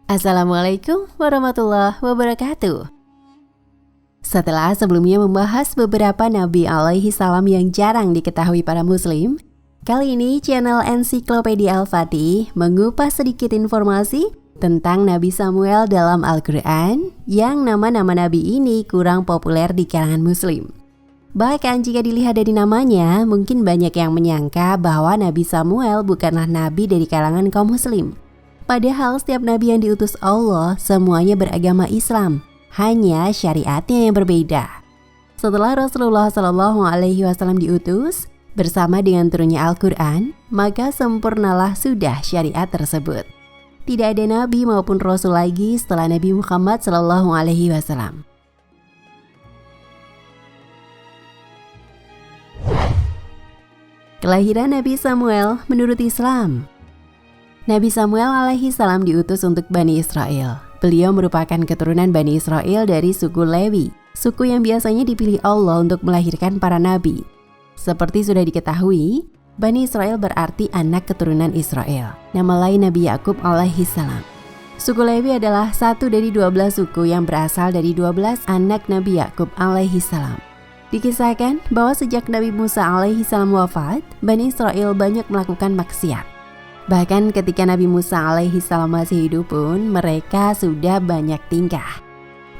Assalamualaikum warahmatullahi wabarakatuh. Setelah sebelumnya membahas beberapa nabi alaihi salam yang jarang diketahui para muslim, kali ini channel Ensiklopedia Al-Fatih mengupas sedikit informasi tentang Nabi Samuel dalam Al-Quran yang nama-nama nabi ini kurang populer di kalangan muslim. Bahkan jika dilihat dari namanya, mungkin banyak yang menyangka bahwa Nabi Samuel bukanlah nabi dari kalangan kaum muslim. Padahal setiap nabi yang diutus Allah semuanya beragama Islam, hanya syariatnya yang berbeda. Setelah Rasulullah SAW diutus bersama dengan turunnya Al-Quran, maka sempurnalah sudah syariat tersebut. Tidak ada nabi maupun rasul lagi setelah Nabi Muhammad SAW. Kelahiran Nabi Samuel menurut Islam. Nabi Samuel alaihi salam diutus untuk Bani Israel. Beliau merupakan keturunan Bani Israel dari suku Lewi, suku yang biasanya dipilih Allah untuk melahirkan para nabi. Seperti sudah diketahui, Bani Israel berarti anak keturunan Israel. Nama lain Nabi Yakub alaihi salam. Suku Lewi adalah satu dari 12 suku yang berasal dari 12 anak Nabi Yakub alaihi salam. Dikisahkan bahwa sejak Nabi Musa alaihi salam wafat, Bani Israel banyak melakukan maksiat. Bahkan ketika Nabi Musa alaihi salam masih hidup pun mereka sudah banyak tingkah.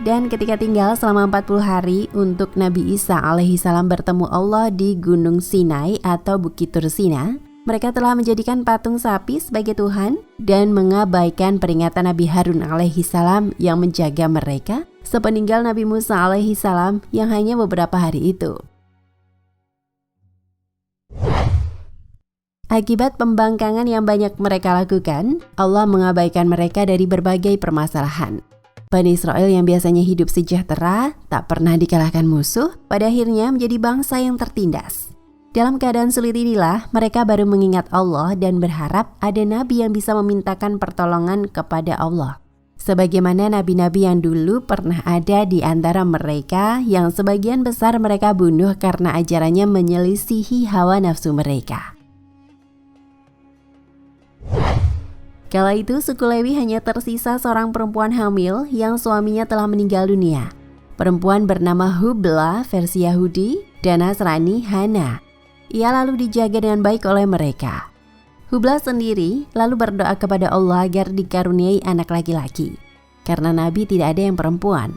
Dan ketika tinggal selama 40 hari untuk Nabi Isa alaihi salam bertemu Allah di Gunung Sinai atau Bukit Tursina, mereka telah menjadikan patung sapi sebagai Tuhan dan mengabaikan peringatan Nabi Harun alaihi salam yang menjaga mereka sepeninggal Nabi Musa alaihi salam yang hanya beberapa hari itu. Akibat pembangkangan yang banyak mereka lakukan, Allah mengabaikan mereka dari berbagai permasalahan. Bani Israel yang biasanya hidup sejahtera, tak pernah dikalahkan musuh, pada akhirnya menjadi bangsa yang tertindas. Dalam keadaan sulit inilah, mereka baru mengingat Allah dan berharap ada nabi yang bisa memintakan pertolongan kepada Allah. Sebagaimana nabi-nabi yang dulu pernah ada di antara mereka yang sebagian besar mereka bunuh karena ajarannya menyelisihi hawa nafsu mereka. Kala itu suku Lewi hanya tersisa seorang perempuan hamil yang suaminya telah meninggal dunia. Perempuan bernama Hubla versi Yahudi dan Nasrani Hana. Ia lalu dijaga dengan baik oleh mereka. Hubla sendiri lalu berdoa kepada Allah agar dikaruniai anak laki-laki, karena Nabi tidak ada yang perempuan.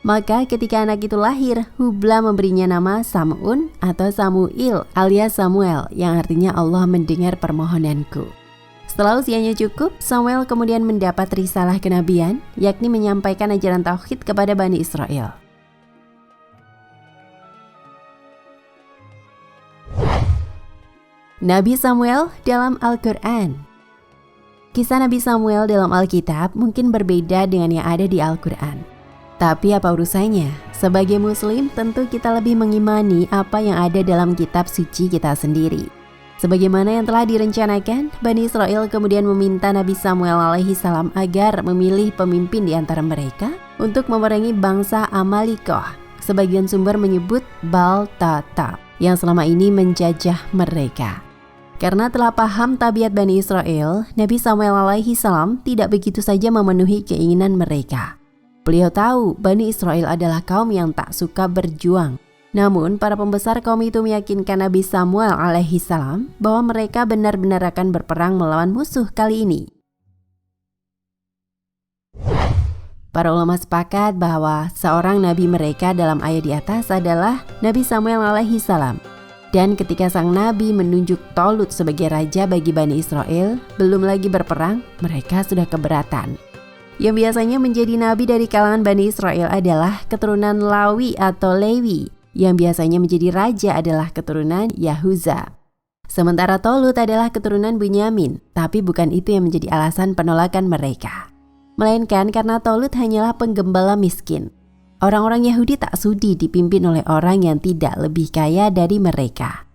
Maka ketika anak itu lahir, Hubla memberinya nama Sam'un atau Samuil alias Samuel yang artinya Allah mendengar permohonanku. Setelah usianya cukup, Samuel kemudian mendapat risalah kenabian, yakni menyampaikan ajaran tauhid kepada Bani Israel. Nabi Samuel dalam Al-Quran. Kisah Nabi Samuel dalam Alkitab mungkin berbeda dengan yang ada di Al-Quran. Tapi apa urusannya? Sebagai muslim tentu kita lebih mengimani apa yang ada dalam kitab suci kita sendiri. Sebagaimana yang telah direncanakan, Bani Israel kemudian meminta Nabi Samuel alaihi salam agar memilih pemimpin di antara mereka untuk memerangi bangsa Amalikoh. Sebagian sumber menyebut Baltata yang selama ini menjajah mereka. Karena telah paham tabiat Bani Israel, Nabi Samuel alaihi salam tidak begitu saja memenuhi keinginan mereka. Beliau tahu Bani Israel adalah kaum yang tak suka berjuang. Namun, para pembesar kaum itu meyakinkan Nabi Samuel alaihi salam bahwa mereka benar-benar akan berperang melawan musuh kali ini. Para ulama sepakat bahwa seorang nabi mereka dalam ayat di atas adalah Nabi Samuel alaihi salam. Dan ketika sang nabi menunjuk Tolut sebagai raja bagi Bani Israel, belum lagi berperang, mereka sudah keberatan. Yang biasanya menjadi nabi dari kalangan Bani Israel adalah keturunan Lawi atau Lewi. Yang biasanya menjadi raja adalah keturunan Yahuza. Sementara Tolut adalah keturunan Bunyamin, tapi bukan itu yang menjadi alasan penolakan mereka. Melainkan karena Tolut hanyalah penggembala miskin. Orang-orang Yahudi tak sudi dipimpin oleh orang yang tidak lebih kaya dari mereka.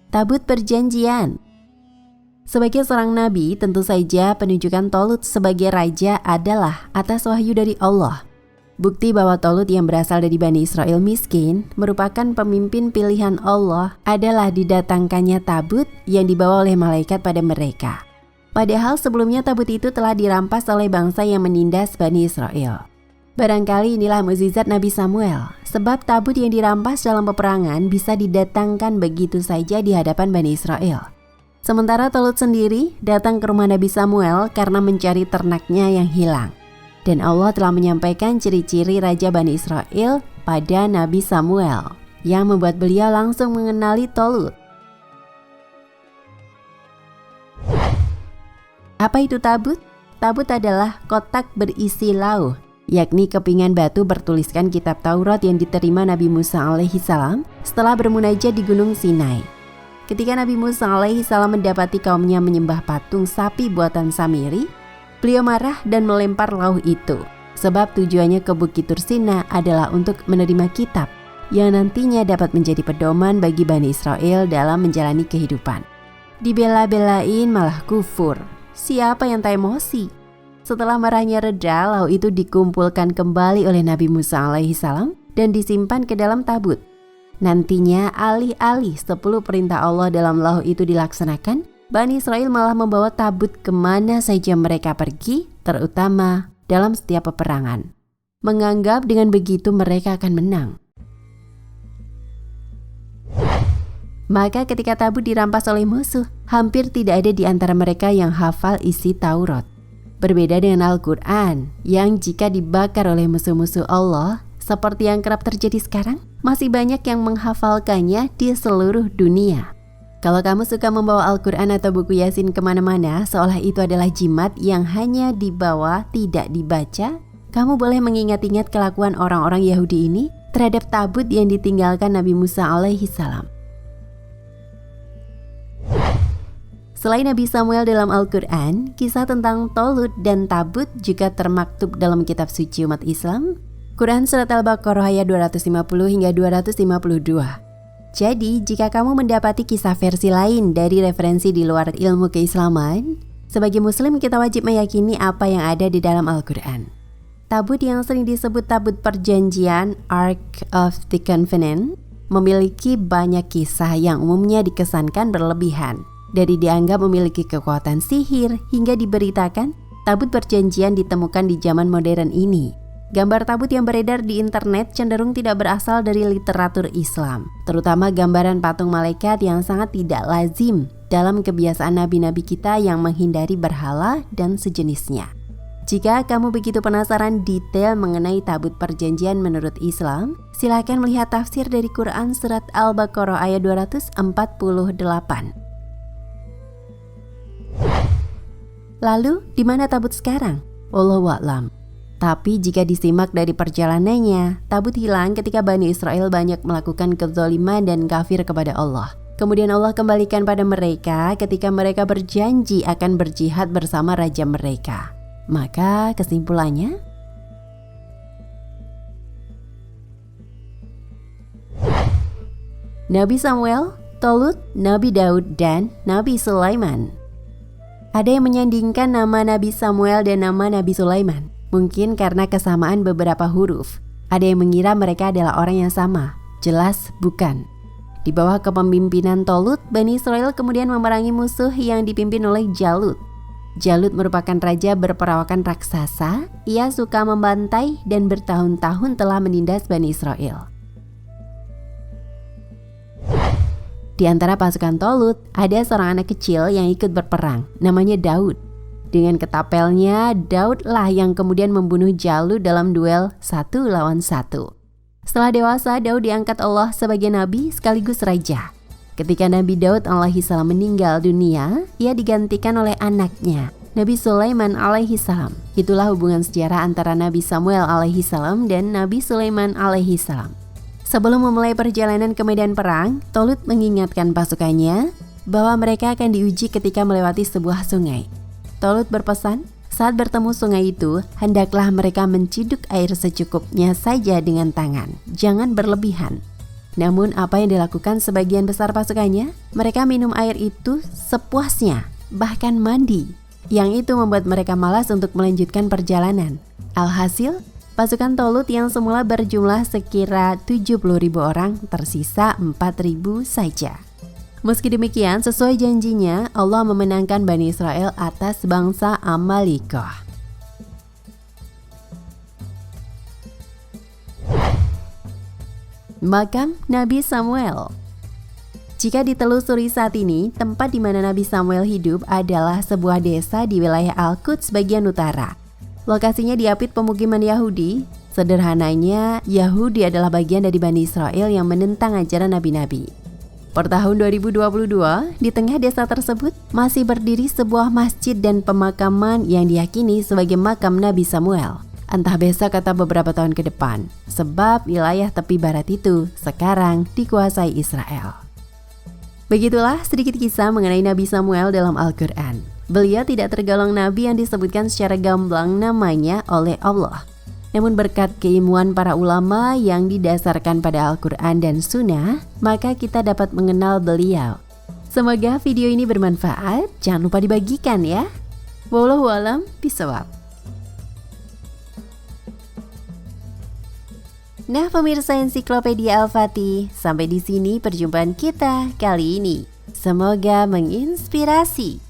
Tabut Perjanjian. Sebagai seorang nabi, tentu saja penunjukan Tolut sebagai raja adalah atas wahyu dari Allah. Bukti bahwa Tolut yang berasal dari Bani Israel miskin merupakan pemimpin pilihan Allah adalah didatangkannya tabut yang dibawa oleh malaikat pada mereka. Padahal sebelumnya tabut itu telah dirampas oleh bangsa yang menindas Bani Israel. Barangkali inilah mukjizat Nabi Samuel, sebab tabut yang dirampas dalam peperangan bisa didatangkan begitu saja di hadapan Bani Israel. Sementara Tolut sendiri datang ke rumah Nabi Samuel karena mencari ternaknya yang hilang. Dan Allah telah menyampaikan ciri-ciri Raja Bani Israel pada Nabi Samuel, yang membuat beliau langsung mengenali Tolut. Apa itu tabut? Tabut adalah kotak berisi lauh, yakni kepingan batu bertuliskan kitab Taurat yang diterima Nabi Musa alaihi salam setelah bermunajat di Gunung Sinai. Ketika Nabi Musa alaihi salam mendapati kaumnya menyembah patung sapi buatan Samiri, beliau marah dan melempar lauh itu, sebab tujuannya ke Bukit Tursina adalah untuk menerima kitab yang nantinya dapat menjadi pedoman bagi Bani Israel dalam menjalani kehidupan. Dibela-belain malah kufur. Siapa yang tak emosi? Setelah marahnya reda, lauh itu dikumpulkan kembali oleh Nabi Musa alaihi salam dan disimpan ke dalam tabut. Nantinya alih-alih 10 perintah Allah dalam lauh itu dilaksanakan, Bani Israel malah membawa tabut kemana saja mereka pergi, terutama dalam setiap peperangan. Menganggap dengan begitu mereka akan menang. Maka ketika tabut dirampas oleh musuh, hampir tidak ada di antara mereka yang hafal isi Taurat. Berbeda dengan Al-Quran, yang jika dibakar oleh musuh-musuh Allah, seperti yang kerap terjadi sekarang, masih banyak yang menghafalkannya di seluruh dunia. Kalau kamu suka membawa Al-Quran atau buku Yasin kemana-mana, seolah itu adalah jimat yang hanya dibawa, tidak dibaca, kamu boleh mengingat-ingat kelakuan orang-orang Yahudi ini terhadap tabut yang ditinggalkan Nabi Musa alaihi salam. Selain Nabi Samuel dalam Al-Quran, kisah tentang Tolut dan tabut juga termaktub dalam kitab suci umat Islam, Quran Surat Al-Baqarah ayat 250 hingga 252. Jadi, jika kamu mendapati kisah versi lain dari referensi di luar ilmu keislaman, sebagai muslim kita wajib meyakini apa yang ada di dalam Al-Quran. Tabut yang sering disebut tabut perjanjian, Ark of the Covenant, memiliki banyak kisah yang umumnya dikesankan berlebihan. Dari dianggap memiliki kekuatan sihir hingga diberitakan tabut perjanjian ditemukan di zaman modern ini. Gambar tabut yang beredar di internet cenderung tidak berasal dari literatur Islam, terutama gambaran patung malaikat yang sangat tidak lazim dalam kebiasaan nabi-nabi kita yang menghindari berhala dan sejenisnya. Jika kamu begitu penasaran detail mengenai tabut perjanjian menurut Islam, silakan melihat tafsir dari Quran Surat Al-Baqarah ayat 248. Lalu, di mana tabut sekarang? Wallahu a'lam. Tapi jika disimak dari perjalanannya, tabut hilang ketika Bani Israel banyak melakukan kezaliman dan kafir kepada Allah. Kemudian Allah kembalikan pada mereka ketika mereka berjanji akan berjihad bersama raja mereka. Maka kesimpulannya, Nabi Samuel, Tolut, Nabi Daud, dan Nabi Sulaiman. Ada yang menyandingkan nama Nabi Samuel dan nama Nabi Sulaiman. Mungkin karena kesamaan beberapa huruf. Ada yang mengira mereka adalah orang yang sama. Jelas bukan. Di bawah kepemimpinan Tolut, Bani Israel kemudian memerangi musuh yang dipimpin oleh Jalut. Jalut merupakan raja berperawakan raksasa. Ia suka membantai dan bertahun-tahun telah menindas Bani Israel. Di antara pasukan Tolut, ada seorang anak kecil yang ikut berperang, namanya Daud. Dengan ketapelnya, Daudlah yang kemudian membunuh Jalut dalam duel 1 lawan 1. Setelah dewasa, Daud diangkat Allah sebagai nabi sekaligus raja. Ketika Nabi Daud alaihi salam meninggal dunia, ia digantikan oleh anaknya, Nabi Sulaiman alaihi salam. Itulah hubungan sejarah antara Nabi Samuel alaihi salam dan Nabi Sulaiman alaihi salam. Sebelum memulai perjalanan ke medan perang, Tolut mengingatkan pasukannya bahwa mereka akan diuji ketika melewati sebuah sungai. Tolut berpesan, saat bertemu sungai itu, hendaklah mereka menciduk air secukupnya saja dengan tangan, jangan berlebihan. Namun apa yang dilakukan sebagian besar pasukannya? Mereka minum air itu sepuasnya, bahkan mandi. Yang itu membuat mereka malas untuk melanjutkan perjalanan. Alhasil, Pasukan Tolut yang semula berjumlah sekira 70.000 orang tersisa 4.000 saja. Meski demikian, sesuai janjinya, Allah memenangkan Bani Israel atas bangsa Amalikoh. Makam Nabi Samuel. Jika ditelusuri saat ini, tempat di mana Nabi Samuel hidup adalah sebuah desa di wilayah Al-Quds bagian utara. Lokasinya diapit pemukiman Yahudi. Sederhananya, Yahudi adalah bagian dari Bani Israel yang menentang ajaran nabi-nabi. Per tahun 2022, di tengah desa tersebut masih berdiri sebuah masjid dan pemakaman yang diyakini sebagai makam Nabi Samuel. Entah besok atau beberapa tahun ke depan, sebab wilayah tepi barat itu sekarang dikuasai Israel. Begitulah sedikit kisah mengenai Nabi Samuel dalam Al-Quran. Beliau tidak tergolong nabi yang disebutkan secara gamblang namanya oleh Allah. Namun berkat keilmuan para ulama yang didasarkan pada Al-Quran dan Sunnah, maka kita dapat mengenal beliau. Semoga video ini bermanfaat, jangan lupa dibagikan ya. Wallahu a'lam bishawab. Nah pemirsa Ensiklopedia Al-Fatih, sampai di sini perjumpaan kita kali ini. Semoga menginspirasi.